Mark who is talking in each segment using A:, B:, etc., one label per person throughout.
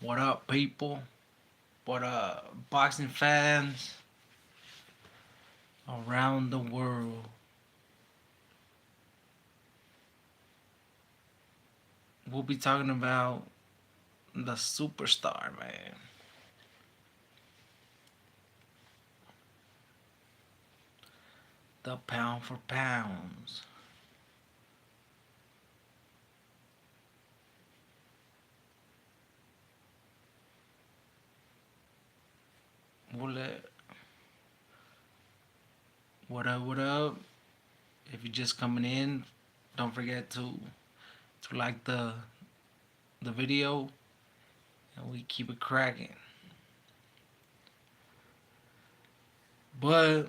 A: What up, people? What up, boxing fans around the world? We'll be talking about the superstar, man. The pound for pounds. We'll let, what up, what up? If you're just coming in, don't forget to like the video and we keep it cracking. But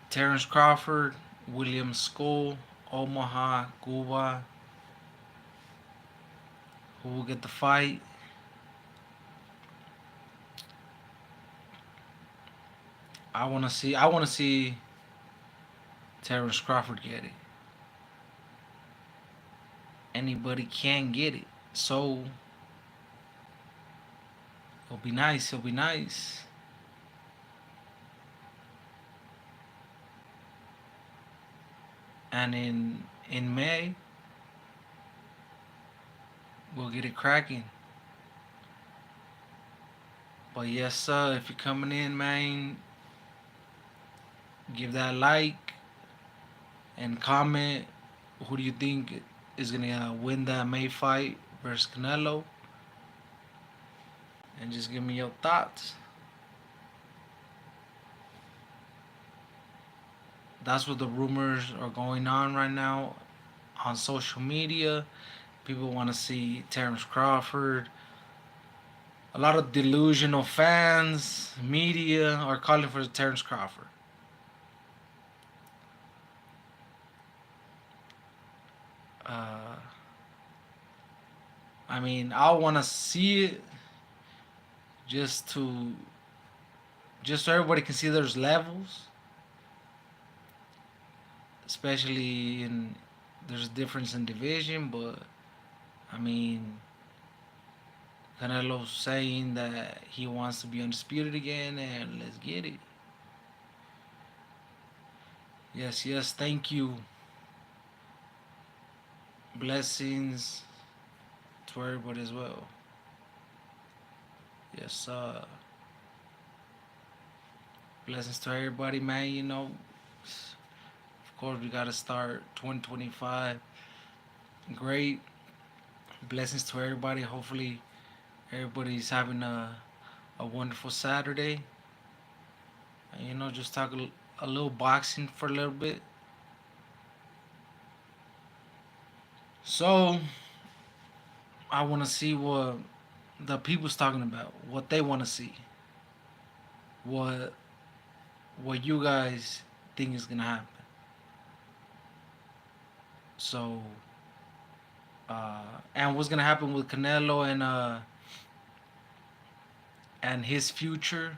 A: Terrence Crawford, William School, Omaha, Cuba, who will get the fight? I wanna see Terrence Crawford get it. Anybody can get it. So it'll be nice, it'll be nice. And in May we'll get it cracking. But yes sir, if you're coming in, man, give that like and comment who do you think is gonna win that May fight versus Canelo, and just give me your thoughts. That's what the rumors are going on right now on social media. People want to see Terrence Crawford. A lot of delusional fans, media are calling for Terrence Crawford. Uh, I mean, I want to see it just to just so everybody can see there's levels, especially in there's a difference in division. But I mean, Canelo's saying that he wants to be undisputed again, and let's get it. Yes, yes, thank you. Blessings to everybody as well. Yes, blessings to everybody, man. Of course, we gotta start 2025 great. Blessings to everybody. Hopefully, everybody's having a wonderful Saturday. And, just talk a little boxing for a little bit. So, I want to see what the people's talking about, what they want to see, what what you guys think is gonna happen. So, and what's gonna happen with Canelo and his future,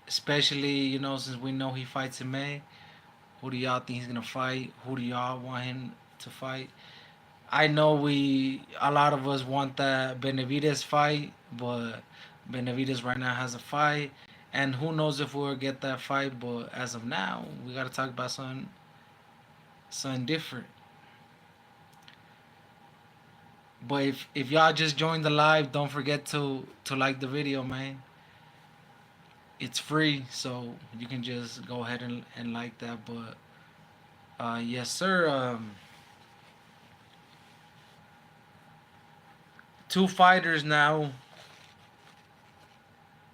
A: especially since we know he fights in May. Who do y'all think he's gonna fight? Who do y'all want him to fight? I know a lot of us want that Benavidez fight, but Benavidez right now has a fight, and who knows if we'll get that fight. But as of now, we gotta talk about something different. But if y'all just joined the live, don't forget to like the video, man. It's free, so you can just go ahead and like that. But yes, sir. Two fighters now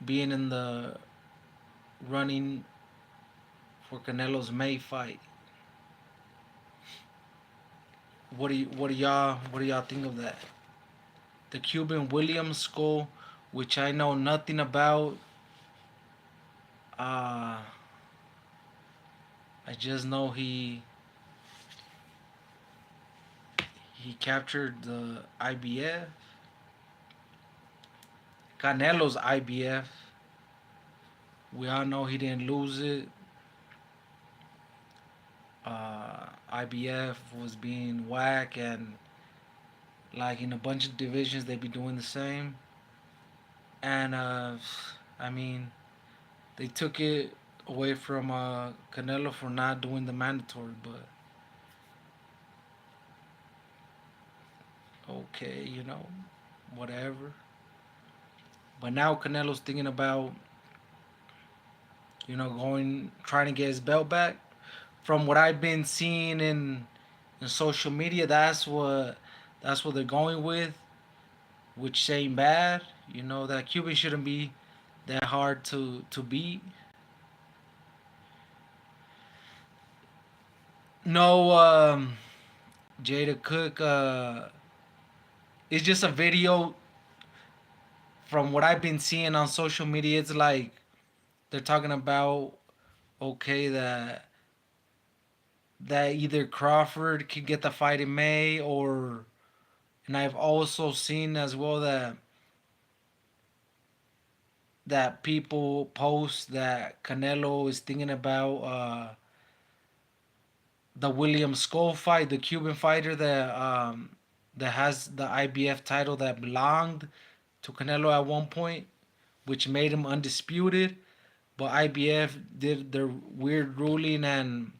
A: being in the running for Canelo's May fight. What do y'all think of that? The Cuban Williams School, which I know nothing about. Uh, I just know he captured the IBF, Canelo's IBF. We all know he didn't lose it. IBF was being whack, and like in a bunch of divisions they be doing the same. And I mean, they took it away from Canelo for not doing the mandatory, but okay, whatever. But now Canelo's thinking about, going trying to get his belt back. From what I've been seeing in social media, that's what they're going with, which ain't bad. That Cuban shouldn't be that hard to beat. No, Jada Cook. It's just a video. From what I've been seeing on social media, it's like they're talking about, okay, that either Crawford could get the fight in May, or, and I've also seen as well that people post that Canelo is thinking about the William Skull fight, the Cuban fighter that has the IBF title that belonged to Canelo at one point, which made him undisputed. But IBF did their weird ruling, and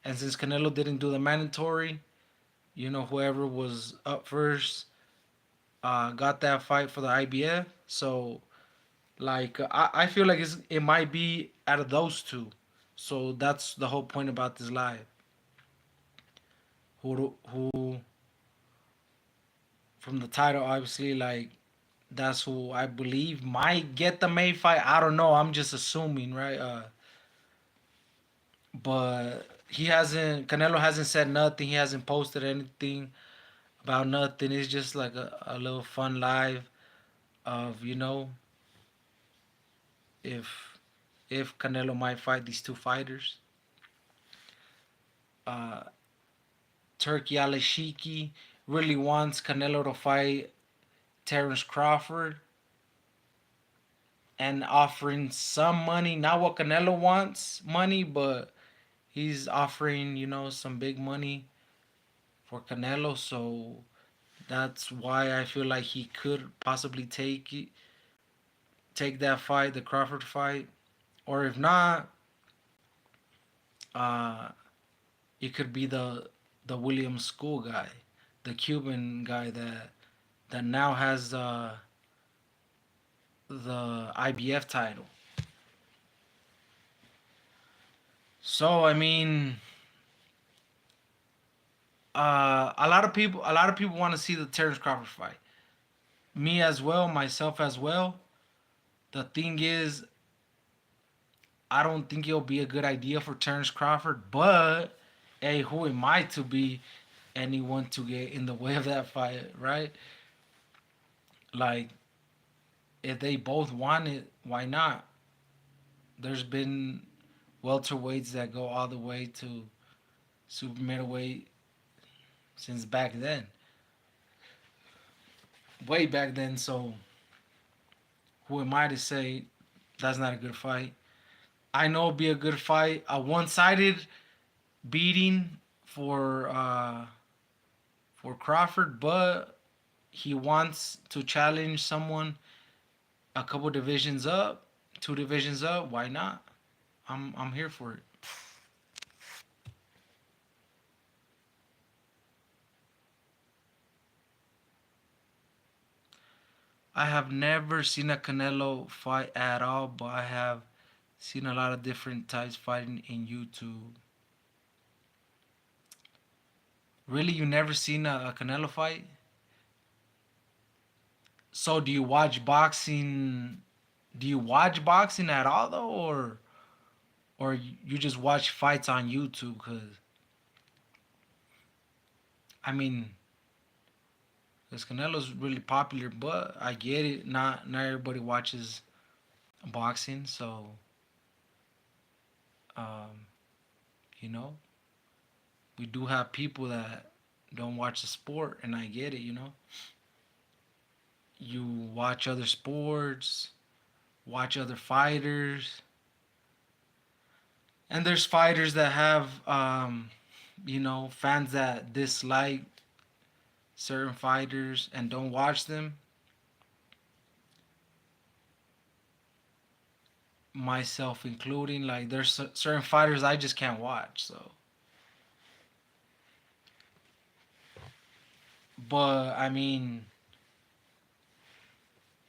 A: since Canelo didn't do the mandatory, whoever was up first got that fight for the IBF. So like I feel like it might be out of those two. So that's the whole point about this live. Who from the title, obviously, like that's who I believe might get the May fight. I don't know. I'm just assuming, right? But Canelo hasn't said nothing. He hasn't posted anything about nothing. It's just like a little fun live of, if Canelo might fight these two fighters. Uh, Turkey Alashiki really wants Canelo to fight Terrence Crawford, and offering some money. Not what Canelo wants money, but he's offering, some big money for Canelo. So that's why I feel like he could possibly take that fight, the Crawford fight. Or if not, uh, it could be the William School guy, the Cuban guy that now has the IBF title. So I mean, a lot of people want to see the Terrence Crawford fight. Me as well, myself as well. The thing is, I don't think it'll be a good idea for Terrence Crawford, but hey, who am I to be anyone to get in the way of that fight, right? Like, if they both want it, why not? There's been welterweights that go all the way to super middleweight since back then, way back then. So who am I to say that's not a good fight? I know it'll be a good fight. A one-sided beating for Crawford, but he wants to challenge someone a couple divisions up, two divisions up. Why not? I'm here for it. I have never seen a Canelo fight at all, but I have seen a lot of different types fighting in YouTube. Really, you never seen a Canelo fight? So do you watch boxing? Do you watch boxing at all though, or you just watch fights on YouTube? I mean, because Canelo's really popular, but I get it. Not everybody watches boxing, so um, you know, we do have people that don't watch the sport, and I get it. You watch other sports, watch other fighters, and there's fighters that have fans that dislike certain fighters and don't watch them, myself including, like there's certain fighters I just can't watch. So, but I mean,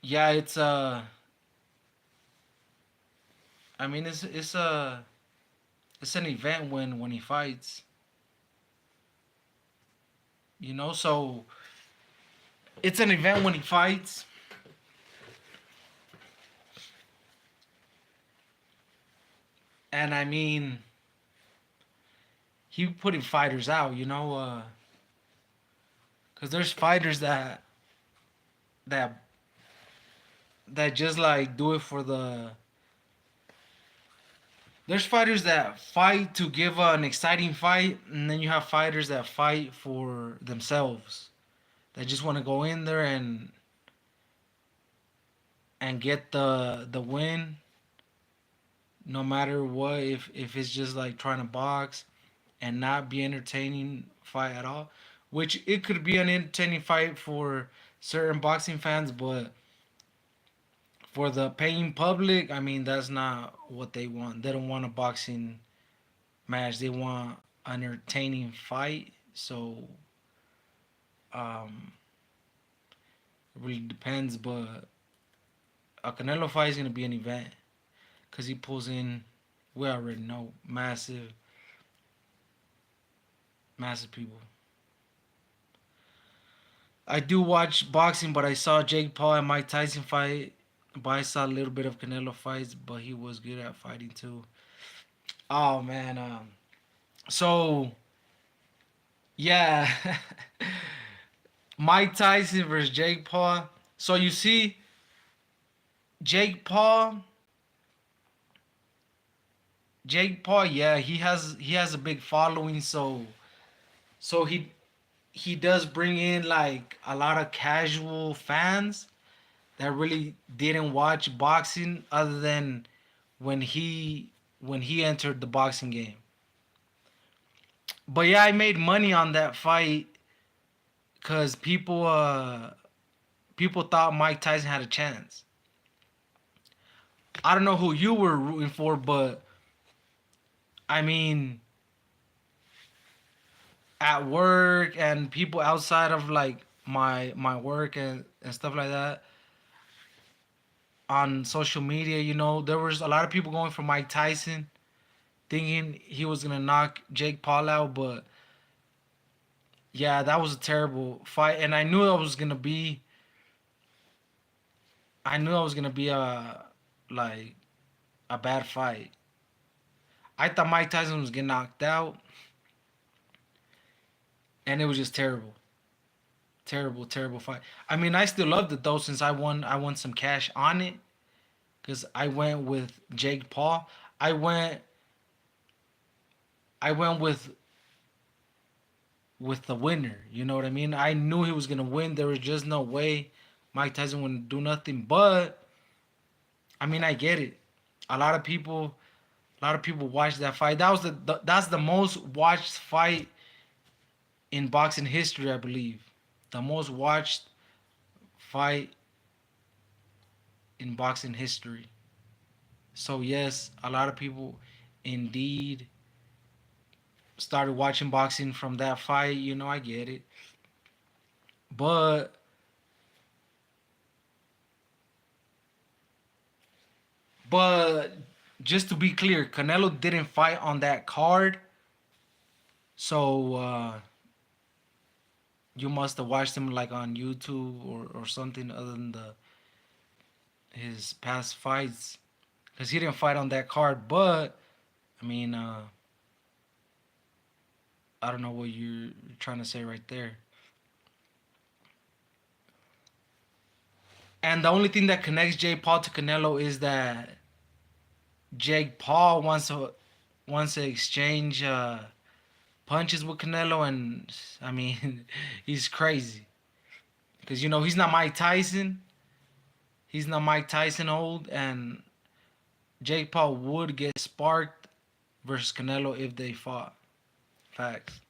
A: yeah, I mean, it's an event when he fights, So it's an event when he fights, and I mean, he putting fighters out, because there's fighters that that just like do it for the. There's fighters that fight to give an exciting fight, and then you have fighters that fight for themselves. That just want to go in there and get the win, no matter what. If it's just like trying to box and not be entertaining fight at all, which it could be an entertaining fight for certain boxing fans, but for the paying public, I mean that's not what they want. They don't want a boxing match. They want an entertaining fight. So um, it really depends, but a Canelo fight is gonna be an event because he pulls in. We already know massive, massive people. I do watch boxing, but I saw Jake Paul and Mike Tyson fight. But I saw a little bit of Canelo fights, but he was good at fighting too. Oh man, so yeah, Mike Tyson versus Jake Paul. So you see, Jake Paul, Jake Paul, yeah, he has a big following, so he does bring in like a lot of casual fans that really didn't watch boxing other than when he when he entered the boxing game. But yeah, I made money on that fight because people thought Mike Tyson had a chance. I don't know who you were rooting for, but I mean, at work and people outside of like my work and stuff like that on social media, there was a lot of people going for Mike Tyson, thinking he was gonna knock Jake Paul out, but yeah, that was a terrible fight, and I knew it was gonna be a like a bad fight. I thought Mike Tyson was getting knocked out, and it was just terrible, terrible, terrible fight. I mean, I still loved it though since I won some cash on it because I went with Jake Paul. I went I went with the winner. You know what I mean? I knew he was gonna win. There was just no way Mike Tyson wouldn't do nothing. But I mean, I get it. A lot of people, a lot of people watched that fight. That's the most watched fight in boxing history, I believe. The most watched fight in boxing history. So yes, a lot of people indeed started watching boxing from that fight. I get it. But but just to be clear, Canelo didn't fight on that card. So you must have watched him like on YouTube or something other than the his past fights, because he didn't fight on that card. But I mean, I don't know what you're trying to say right there. And the only thing that connects Jake Paul to Canelo is that Jake Paul wants to exchange punches with Canelo, and I mean, he's crazy because he's not Mike Tyson. He's not Mike Tyson old, and Jake Paul would get sparked versus Canelo if they fought. Facts.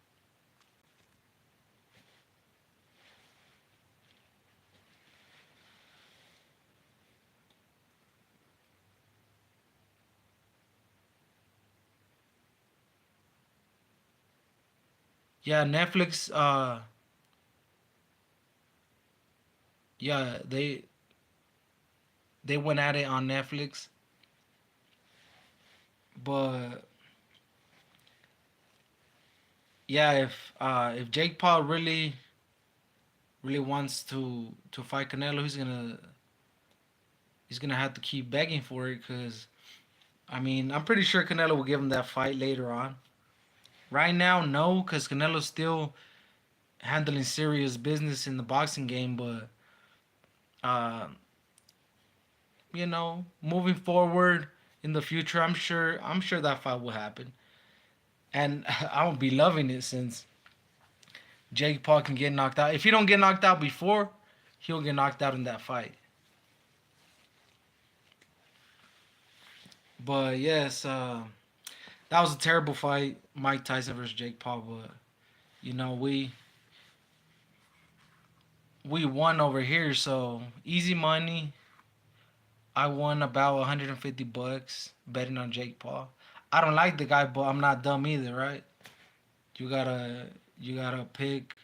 A: Yeah, Netflix. Yeah, they went at it on Netflix, but yeah, if Jake Paul really wants to fight Canelo, he's gonna have to keep begging for it. Cause I mean, I'm pretty sure Canelo will give him that fight later on. Right now, no, cause Canelo's still handling serious business in the boxing game. But uh, moving forward in the future, I'm sure that fight will happen, and I will be loving it since Jake Paul can get knocked out. If he don't get knocked out before, he'll get knocked out in that fight. But yes, that was a terrible fight, Mike Tyson versus Jake Paul. But you know we won over here, so easy money. I won about 150 bucks betting on Jake Paul. I don't like the guy, but I'm not dumb either, right? You gotta you gotta pick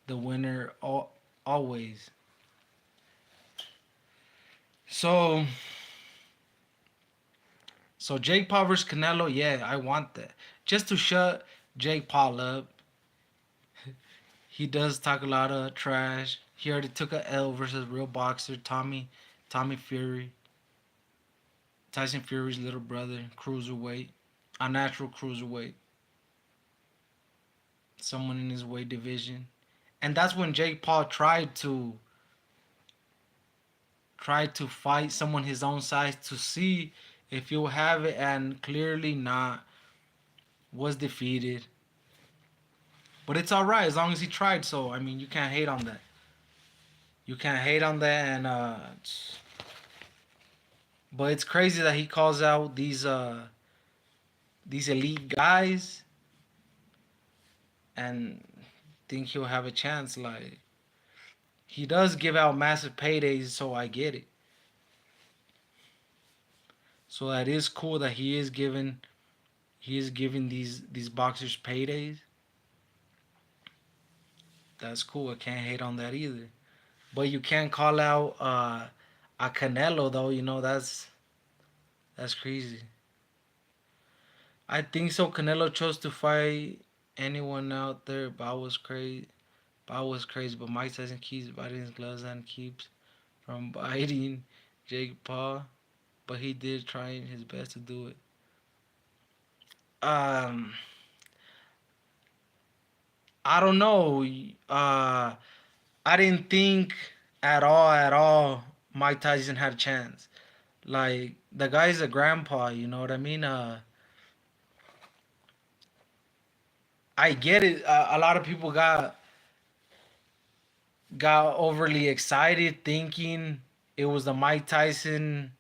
A: the winner always. So so Jake Paul versus Canelo, yeah, I want that. Just to shut Jake Paul up. He does talk a lot of trash. He already took a L versus real boxer Tommy Fury, Tyson Fury's little brother, cruiserweight, a natural cruiserweight, someone in his weight division, and that's when Jake Paul tried to fight someone his own size to see if he'll have it, and clearly not. Was defeated, but it's all right as long as he tried. So I mean, you can't hate on that. You can't hate on that, and but it's crazy that he calls out these elite guys and think he'll have a chance. Like, he does give out massive paydays, so I get it. So that is cool that he is giving these boxers paydays. That's cool. I can't hate on that either. But you can't call out a Canelo though. That's crazy. I think so. Canelo chose to fight anyone out there. Bow was crazy, but Mike Tyson keeps biting his gloves and keeps from biting Jake Paul. But he did try his best to do it. Um, I don't know. I didn't think at all Mike Tyson had a chance. Like, the guy's a grandpa, you know what I mean? I get it. A lot of people got overly excited thinking it was the Mike Tyson,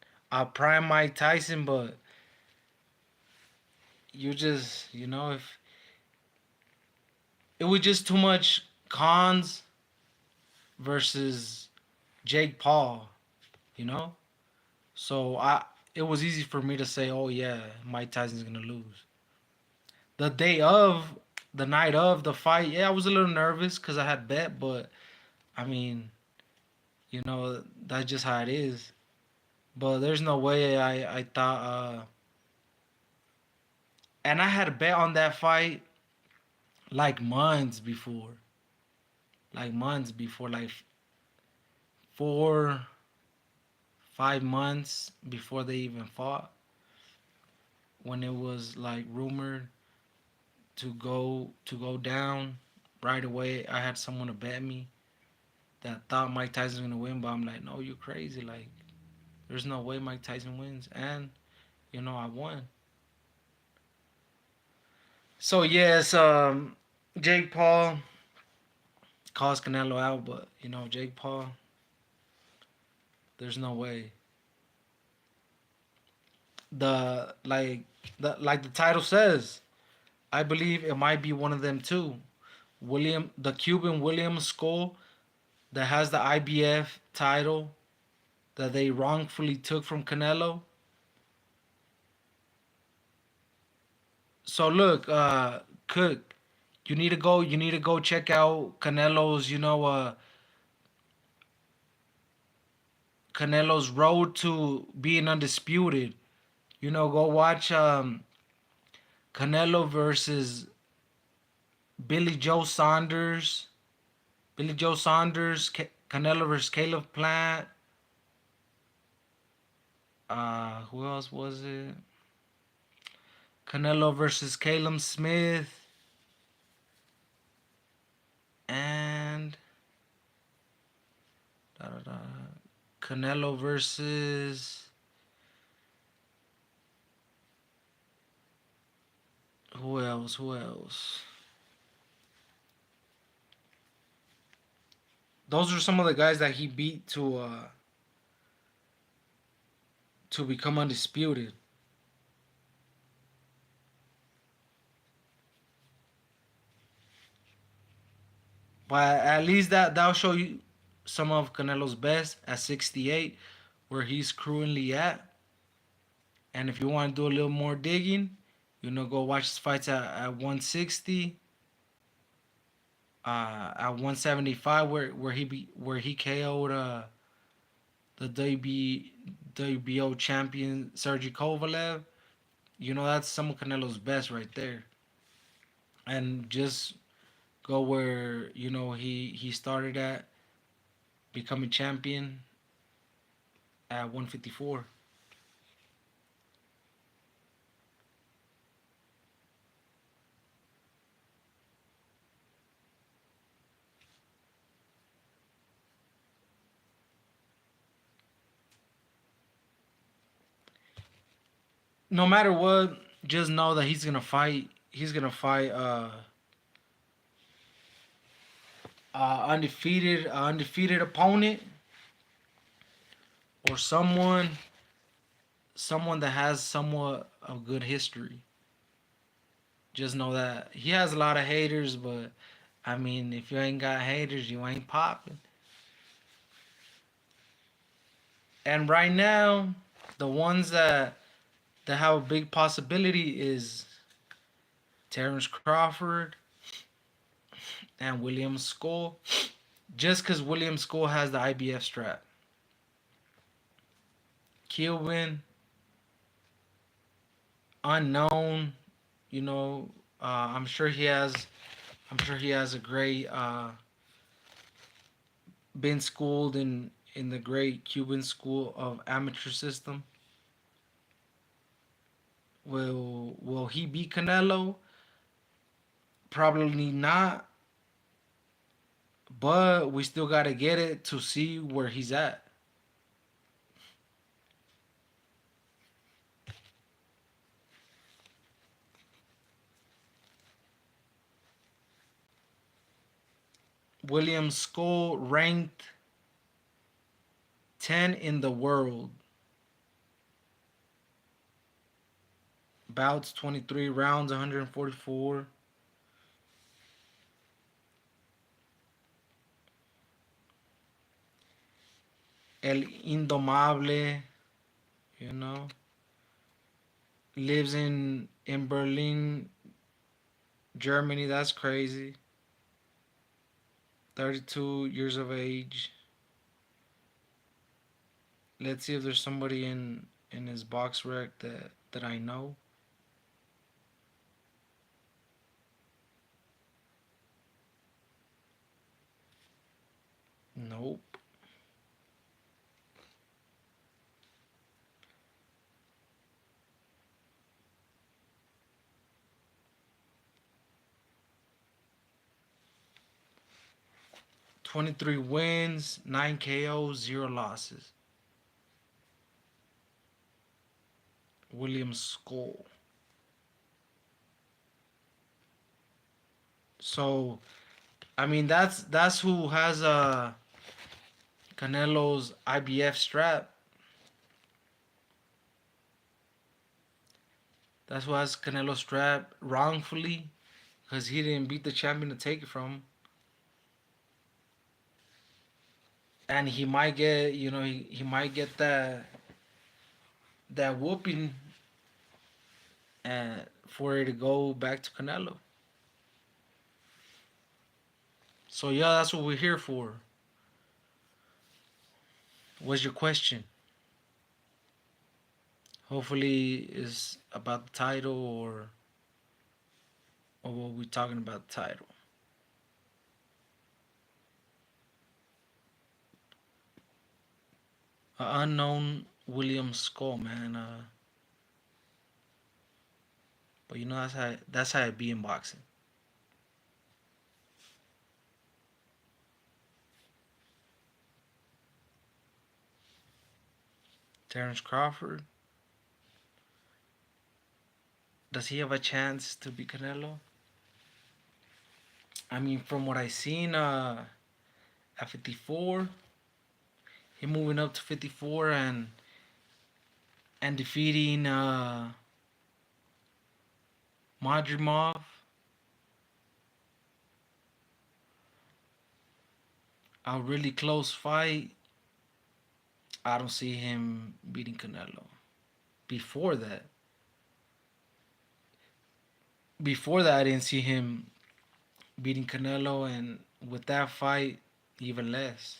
A: prime Mike Tyson, but if it was just too much cons versus Jake Paul, you know? So it was easy for me to say, "Oh yeah, Mike Tyson's going to lose." The day of, the night of the fight, yeah, I was a little nervous cuz I had bet, but I mean, that's just how it is. But there's no way I thought and I had a bet on that fight like months before. Like months before, like 4, 5 months before they even fought, when it was like rumored to go down right away. I had someone to bet me that thought Mike Tyson's gonna win, but I'm like, no, you're crazy. Like, there's no way Mike Tyson wins, and I won. So yes, Jake Paul calls Canelo out, but Jake Paul, there's no way. The like the title says, I believe it might be one of them too. The Cuban William Skull that has the IBF title that they wrongfully took from Canelo. So look, Cook, you need to go. You need to go check out Canelo's. Canelo's road to being undisputed. Go watch Canelo versus Billy Joe Saunders. Billy Joe Saunders, Canelo versus Caleb Plant. Who else was it? Canelo versus Caleb Smith. And da, da, da. Canelo versus who else? Who else? Those are some of the guys that he beat to become undisputed. But at least that'll show you some of Canelo's best at 68, where he's currently at. And if you want to do a little more digging, go watch his fights at 160, at 175, where he KO'd the WBO champion Sergey Kovalev. That's some of Canelo's best right there. And just go where he started at becoming champion at 154. No matter what, just know that he's gonna fight. He's gonna fight undefeated opponent, or someone that has somewhat of good history. Just know that he has a lot of haters, but I mean, if you ain't got haters, you ain't popping. And right now, the ones that have a big possibility is Terrence Crawford and William Skull. Just because William Skull has the IBF strap. Cuban, unknown. You know, I'm sure he has. I'm sure he has a great. Been schooled in the great Cuban school of amateur system. Will he beat Canelo? Probably not. But we still gotta get it to see where he's at. William Skull ranked 10 in the world. Bouts 23, rounds 144. El Indomable, you know, lives in Berlin, Germany. That's crazy. 32 years of age. Let's see if there's somebody in his box rec that I know. Nope. $23 wins, 9 KOs, 0 losses. William Skull. So, I mean, that's who has Canelo's IBF strap. That's why it's Canelo strap wrongfully, because he didn't beat the champion to take it from him. And he might get, he might get that whooping for it to go back to Canelo. So yeah, that's what we're here for. What's your question? Hopefully, it's about the title or what we're talking about the title. Unknown William Skull, man. But that's how it be in boxing. Terrence Crawford. Does he have a chance to beat Canelo? I mean, from what I seen, at 54, he moving up to 54 and defeating Madrimov. A really close fight. I don't see him beating Canelo. Before that, I didn't see him beating Canelo, and with that fight, even less.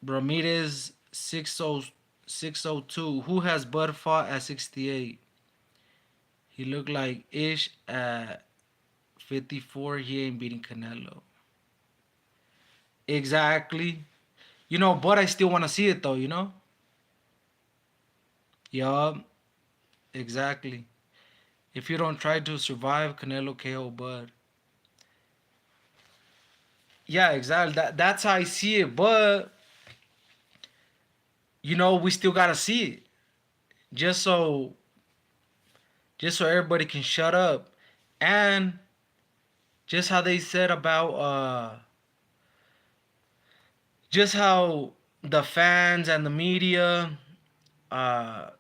A: Ramirez 602. Who has Bud fought at 68? He looked like Ish at 54. He ain't beating Canelo. Exactly. But I still want to see it though. Yup. Exactly. If you don't try to survive, Canelo KO Bud. Yeah, exactly. That's how I see it. But we still gotta see it. Just so everybody can shut up. And just how they said about just how the fans and the media uh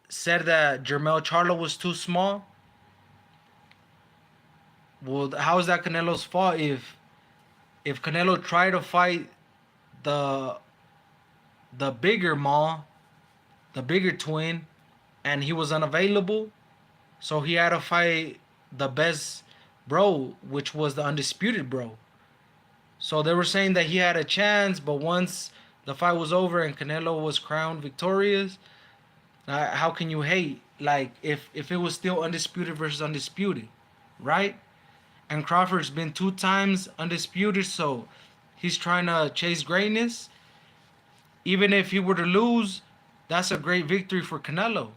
A: said that Jermell Charlo was too small. Well, how is that Canelo's fault if Canelo tried to fight the bigger Maul, the bigger twin, and he was unavailable, so he had to fight the best bro, which was the undisputed bro. So they were saying that he had a chance, but once the fight was over and Canelo was crowned victorious, how can you hate? Like if it was still undisputed versus undisputed, right? And Crawford's been 2 times undisputed, so he's trying to chase greatness. Even if he were to lose, that's a great victory for Canelo,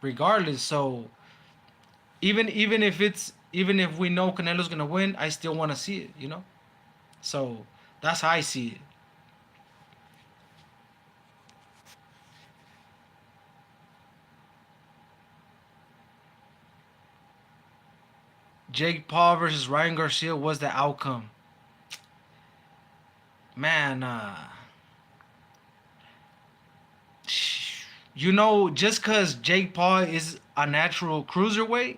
A: regardless. So even if we know Canelo's gonna win, I still want to see it. So that's how I see it. Jake Paul versus Ryan Garcia was the outcome. Man, just because Jake Paul is a natural cruiserweight,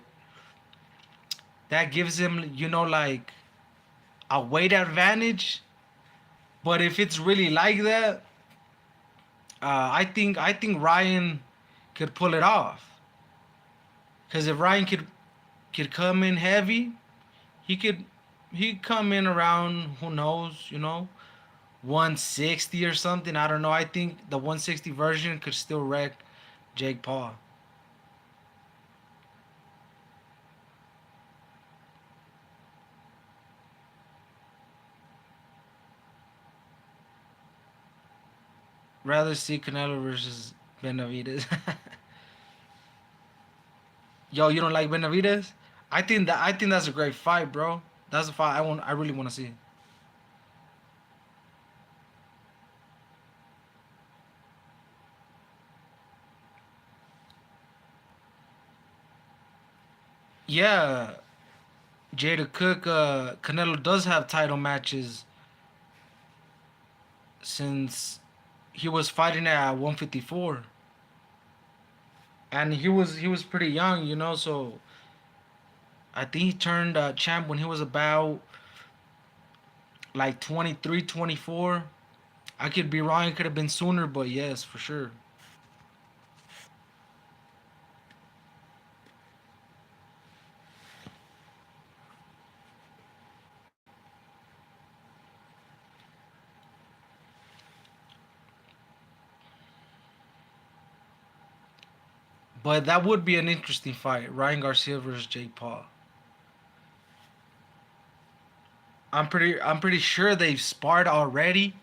A: that gives him, like a weight advantage. But if it's really like that, I think Ryan could pull it off. Because if Ryan could come in heavy, he could come in around, who knows, 160 or something. I don't know. I think the 160 version could still wreck Jake Paul. Rather see Canelo versus Benavides. Yo, you don't like Benavides? I think that's a great fight, bro. That's a fight I really want to see. Yeah, Jada Cook, Canelo does have title matches since he was fighting at 154, and he was pretty young, So I think he turned champ when he was about like 23, 24. I could be wrong. It could have been sooner, but yes, for sure. But that would be an interesting fight, Ryan Garcia versus Jake Paul. I'm pretty sure they've sparred already.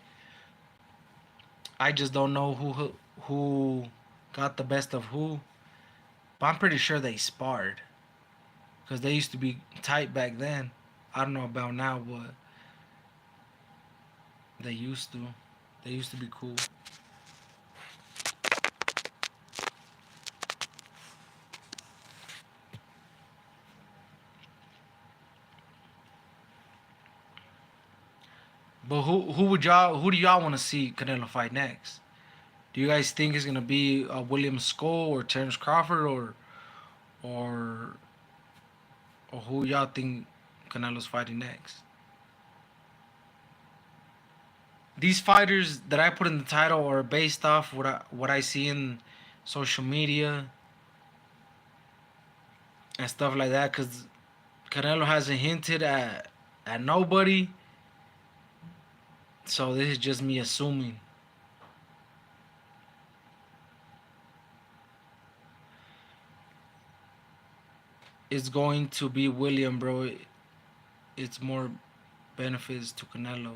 A: I just don't know who got the best of who. But I'm pretty sure they sparred because they used to be tight back then. I don't know about now, but they used to. They used to be cool. But who do y'all want to see Canelo fight next? Do you guys think it's gonna be William Skull or Terrence Crawford or or who y'all think Canelo's fighting next? These fighters that I put in the title are based off what I see in social media and stuff like that. Cause Canelo hasn't hinted at nobody, so this is just me assuming. It's going to be William, bro. It's more benefits to Canelo.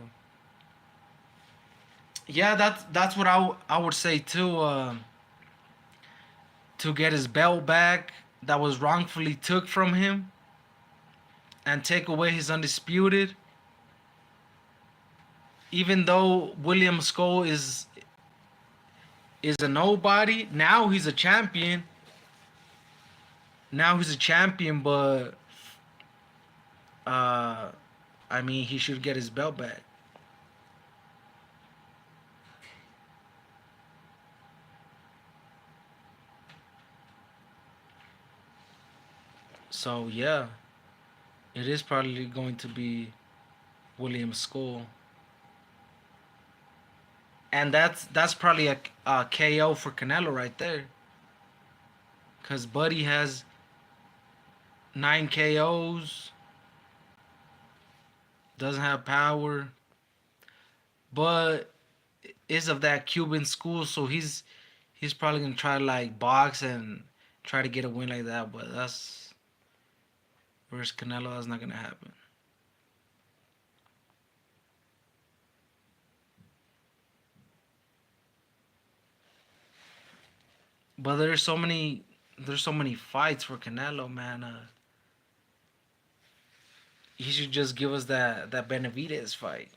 A: Yeah, that's what I would say too. To get his belt back that was wrongfully took from him and take away his undisputed. Even though William Skull is a nobody, now he's a champion. Now he's a champion, but uh, I mean he should get his belt back. So yeah, it is probably going to be William Skull, and that's probably a KO for Canelo right there, cause Buddy has 9 KOs, doesn't have power, but is of that Cuban school, so he's probably gonna try to like box and try to get a win like that. But that's versus Canelo. That's not gonna happen. But there's so many fights for Canelo, man. He should just give us that Benavidez fight.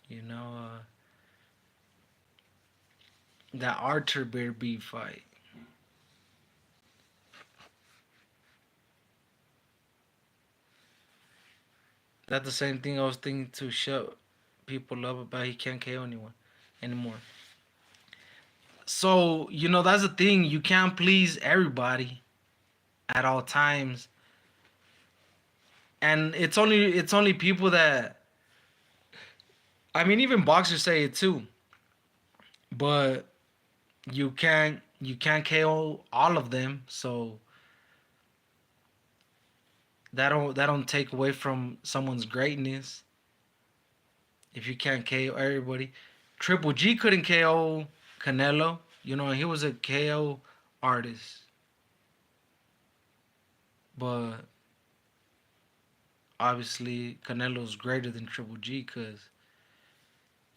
A: You know, that Arthur Beterbiev fight. That's the same thing I was thinking to shut people up about. He can't KO anyone anymore. So that's the thing. You can't please everybody at all times, and it's only people that, I mean, even boxers say it too. But you can't KO all of them. So that don't take away from someone's greatness if you can't KO everybody. Triple G couldn't KO Canelo. He was a KO artist, but obviously Canelo's greater than Triple G because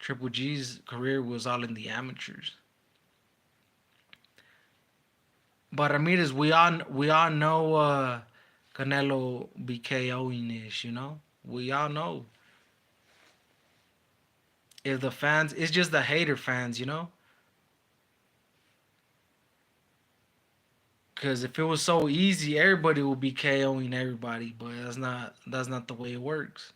A: Triple G's career was all in the amateurs. But Ramirez, we all know Canelo be KOing this. We all know. If the fans, it's just the hater fans. Cause if it was so easy, everybody would be KOing everybody. But that's not the way it works.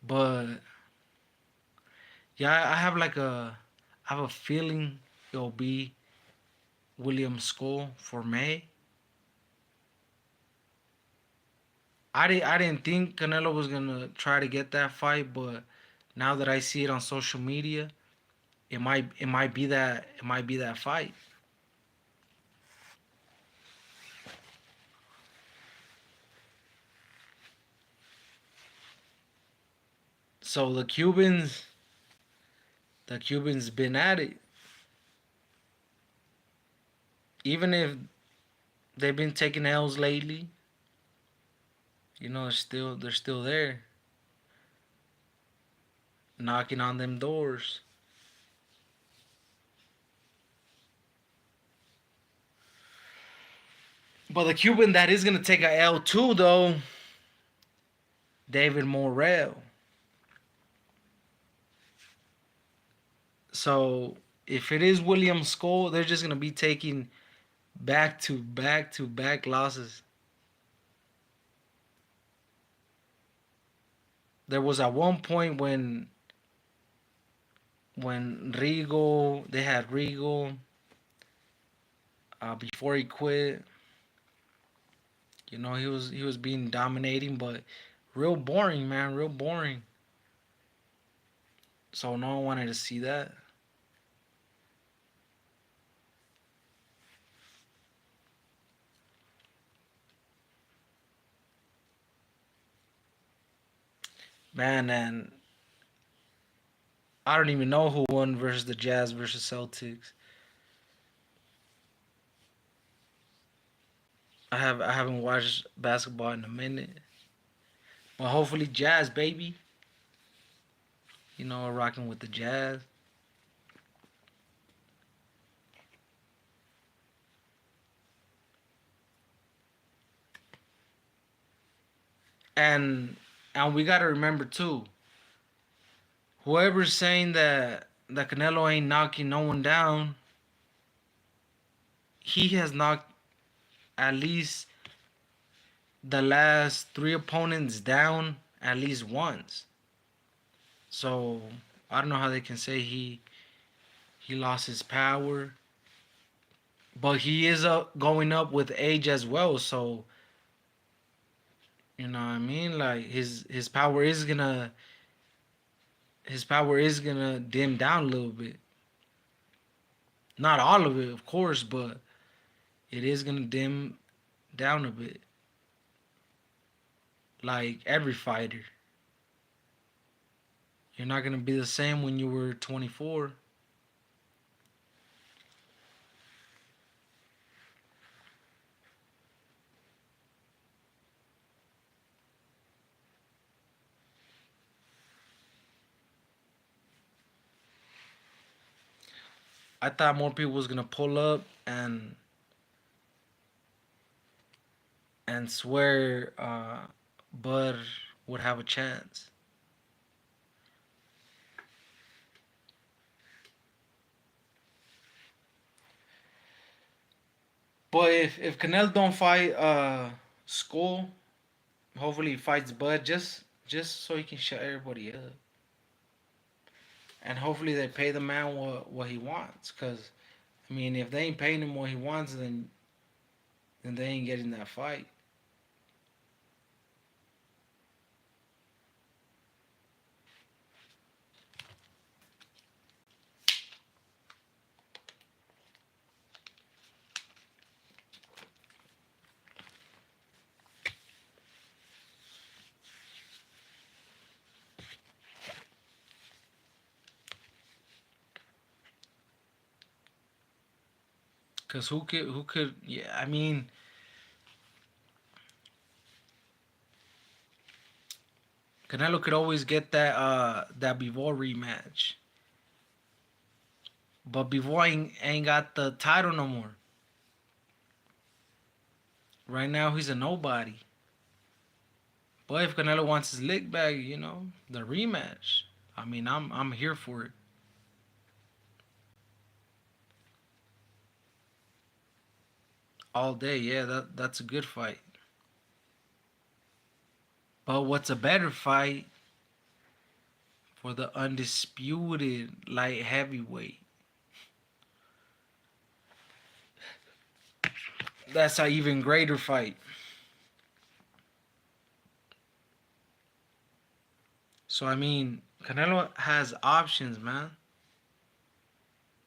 A: But yeah, I have a feeling it'll be William Skull for May. I didn't think Canelo was gonna try to get that fight, but now that I see it on social media, it might be that fight. So the Cubans been at it. Even if they've been taking L's lately, they're still there, knocking on them doors. But the Cuban that is gonna take a L too, though, David Morrell. So if it is William Skull, they're just gonna be taking back to back to back losses. There was at one point when Rigo they had Rigo before he quit. He was being dominating, but real boring, man, real boring. So no one wanted to see that. Man, and I don't even know who won versus the Jazz versus Celtics. I haven't watched basketball in a minute. But hopefully Jazz, baby. Rocking with the Jazz. And we gotta remember too, whoever's saying that Canelo ain't knocking no one down, he has knocked at least the last three opponents down at least once. So I don't know how they can say he lost his power, but he is going up with age as well. So you know what I mean? Like his power is gonna dim down a little bit. Not all of it, of course, but it is gonna dim down a bit. Like every fighter, you're not gonna be the same when you were 24. I thought more people was gonna pull up and swear Bud would have a chance. But if Canelo don't fight Skull, hopefully he fights Bud just so he can shut everybody up. And hopefully they pay the man what he wants. Cause I mean, if they ain't paying him what he wants, then they ain't getting that fight. Cause who could yeah, I mean, Canelo could always get that Bivol rematch. But Bivol ain't got the title no more. Right now he's a nobody. But if Canelo wants his lick back, the rematch. I mean, I'm here for it. All day, yeah, that's a good fight. But what's a better fight for the undisputed light heavyweight? That's an even greater fight. So I mean, Canelo has options, man.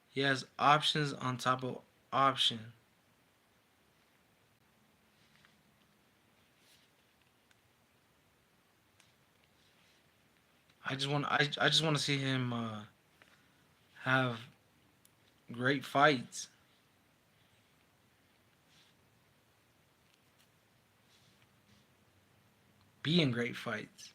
A: He has options on top of option. I just want to see him have great fights, be in great fights.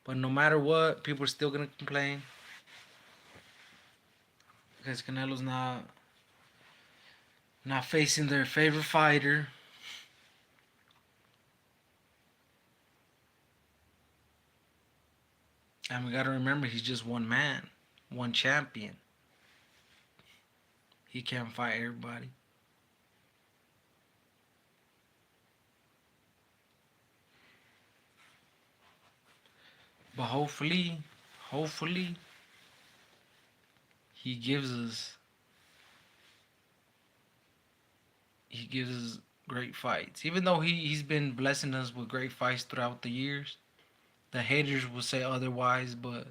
A: But no matter what, people are still gonna complain because Canelo's not facing their favorite fighter. And we gotta remember he's just one man, one champion. He can't fight everybody. But hopefully, he gives us he gives us great fights. Even though he's been blessing us with great fights throughout the years. The haters will say otherwise, but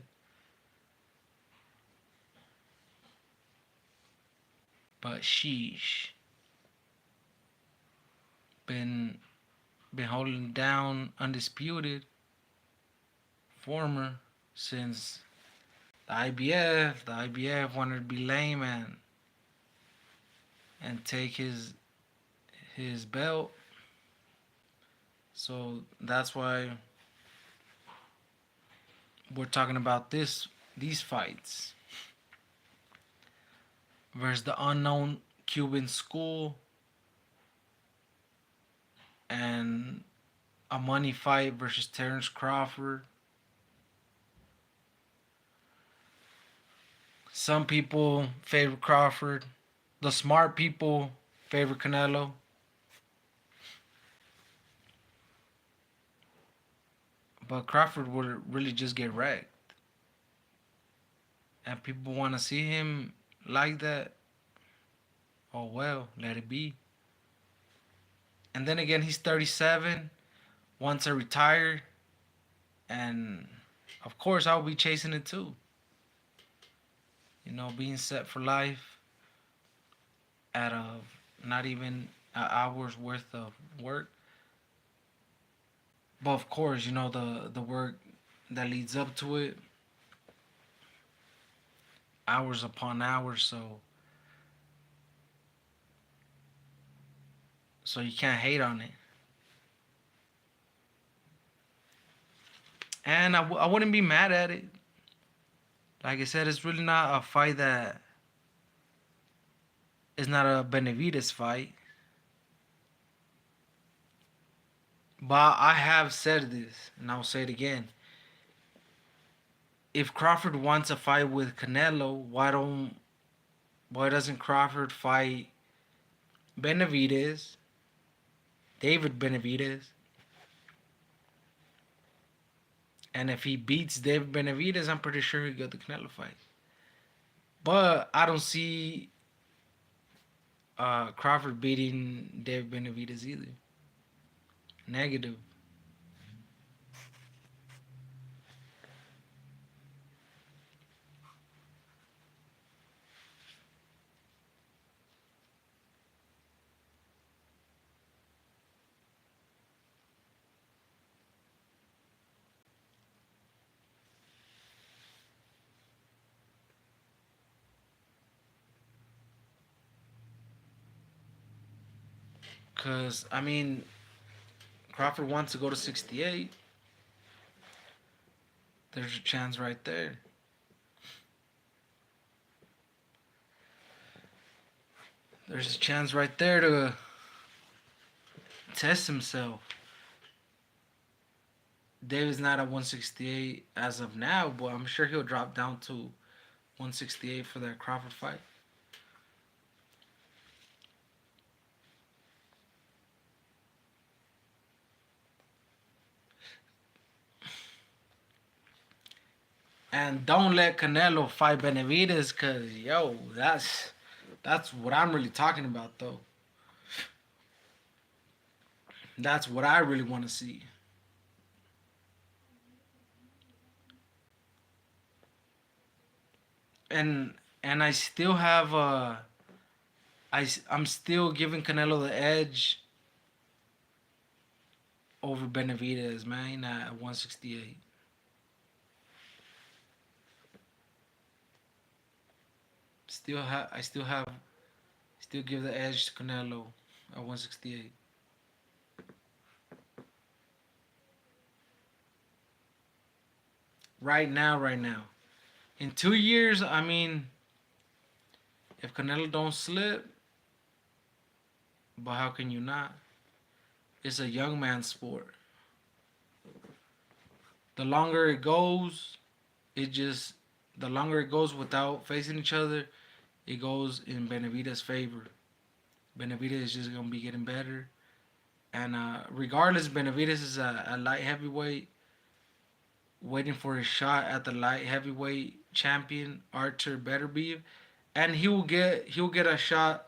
A: sheesh. Been been holding down undisputed former since the IBF. The IBF wanted to be lame and take his belt. So that's why we're talking about these fights versus the unknown Cuban school and a money fight versus Terrence Crawford. Some people favor Crawford. The smart people favor Canelo. But Crawford would really just get wrecked. And people want to see him like that. Oh well, let it be. And then again, he's 37, wants to retire. And of course, I'll be chasing it too. You know, being set for life out of not even an hour's worth of work. But of course, you know, the work that leads up to it, hours upon hours. So you can't hate on it. And I wouldn't be mad at it. Like I said, it's really not a fight that is not a Benavides fight. But I have said this, and I'll say it again. If Crawford wants a fight with Canelo, why doesn't Crawford fight Benavides, David Benavides? And if he beats David Benavides, I'm pretty sure he'll get the Canelo fight. But I don't see Crawford beating David Benavides either. Negative. Because, I mean, Crawford wants to go to 68. There's a chance right there. There's a chance right there to test himself. David's not at 168 as of now, but I'm sure he'll drop down to 168 for that Crawford fight. And don't let Canelo fight Benavidez, cause yo, that's what I'm really talking about though. That's what I really want to see. And I still have I'm still giving Canelo the edge over Benavidez, man, at 168. Still give the edge to Canelo at 168. Right now. In 2 years, I mean, if Canelo don't slip, but how can you not? It's a young man's sport. The longer it goes, it just the longer it goes without facing each other, it goes in Benavidez' favor. Benavidez is just gonna be getting better, and regardless, Benavidez is a light heavyweight, waiting for his shot at the light heavyweight champion Artur Beterbiev, and he'll get a shot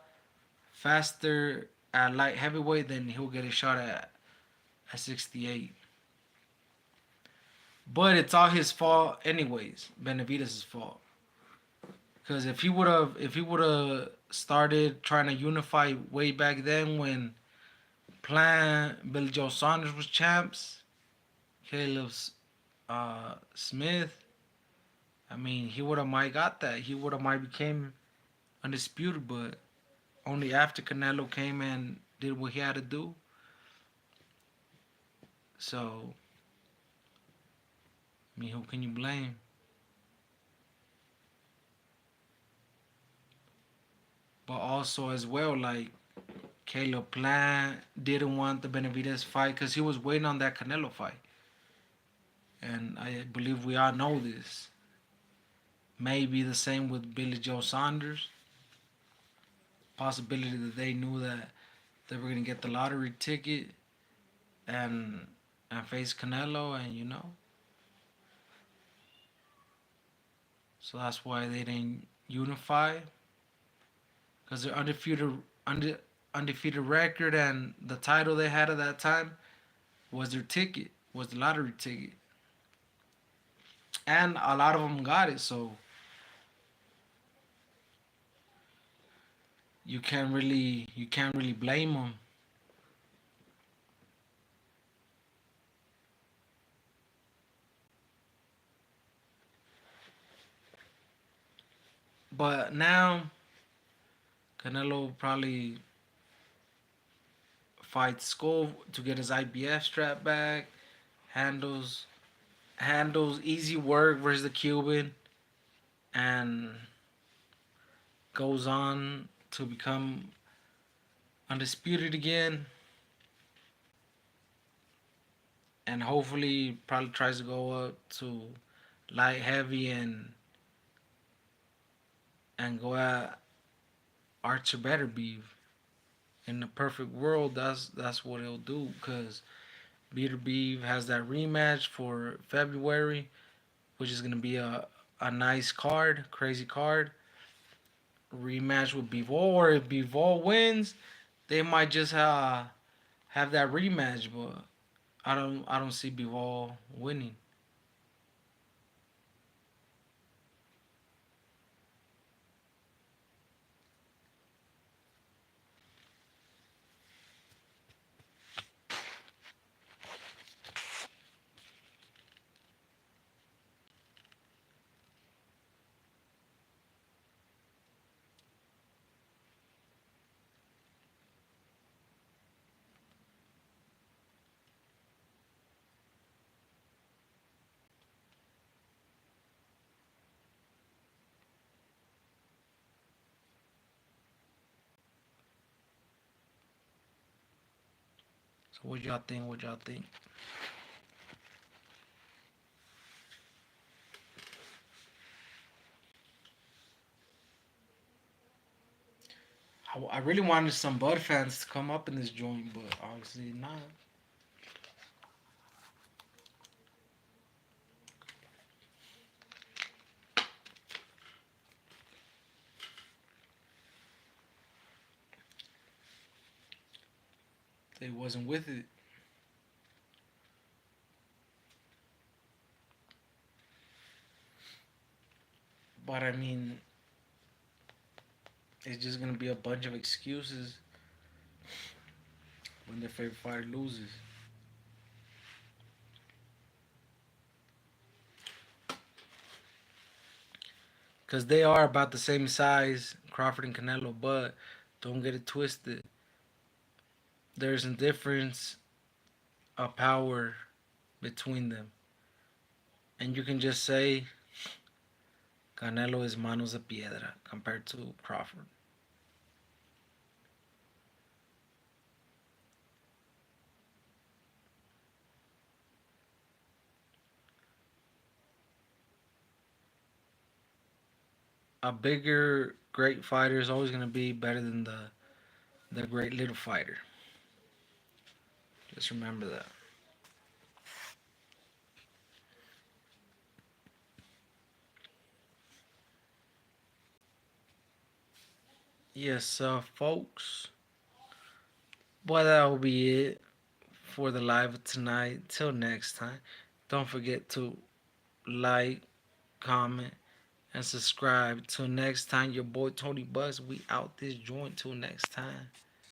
A: faster at light heavyweight than he'll get a shot at 68. But it's all his fault anyways, Benavidez' fault. Because if he would have started trying to unify way back then when Plant, Billy Joe Saunders was champs, Caleb's Smith, I mean, he would have might got that. He would have might became undisputed, but only after Canelo came and did what he had to do. So, I mean, who can you blame? But also as well, like Caleb Plant didn't want the Benavidez fight because he was waiting on that Canelo fight, and I believe we all know this. Maybe the same with Billy Joe Saunders. Possibility that they knew that they were gonna get the lottery ticket and face Canelo, and so that's why they didn't unify because they're undefeated record, and the title they had at that time was their ticket, was the lottery ticket, and a lot of them got it. So you can't really blame them. But now Canelo probably fights Skull to get his IBF strap back. Handles handles easy work versus the Cuban, and goes on to become undisputed again, and hopefully probably tries to go up to light heavy and go at Archer Beterbiev. In the perfect world, that's what he'll do because Beterbiev has that rematch for February, which is gonna be a nice card, crazy card. Rematch with Bivol, or if Bivol wins, they might just have that rematch, but I don't see Bivol winning. What y'all think? What y'all think? I really wanted some Bud fans to come up in this joint, but obviously not. They wasn't with it. But I mean, it's just gonna be a bunch of excuses when their favorite fighter loses. Because they are about the same size, Crawford and Canelo, but don't get it twisted. There's a difference of power between them. And you can just say Canelo is manos de piedra compared to Crawford. A bigger, great fighter is always going to be better than the great little fighter. Just remember that. Yes, folks. Well, that will be it for the live tonight. Till next time, don't forget to like, comment, and subscribe. Till next time, your boy Tony Buzz. We out this joint. Till next time.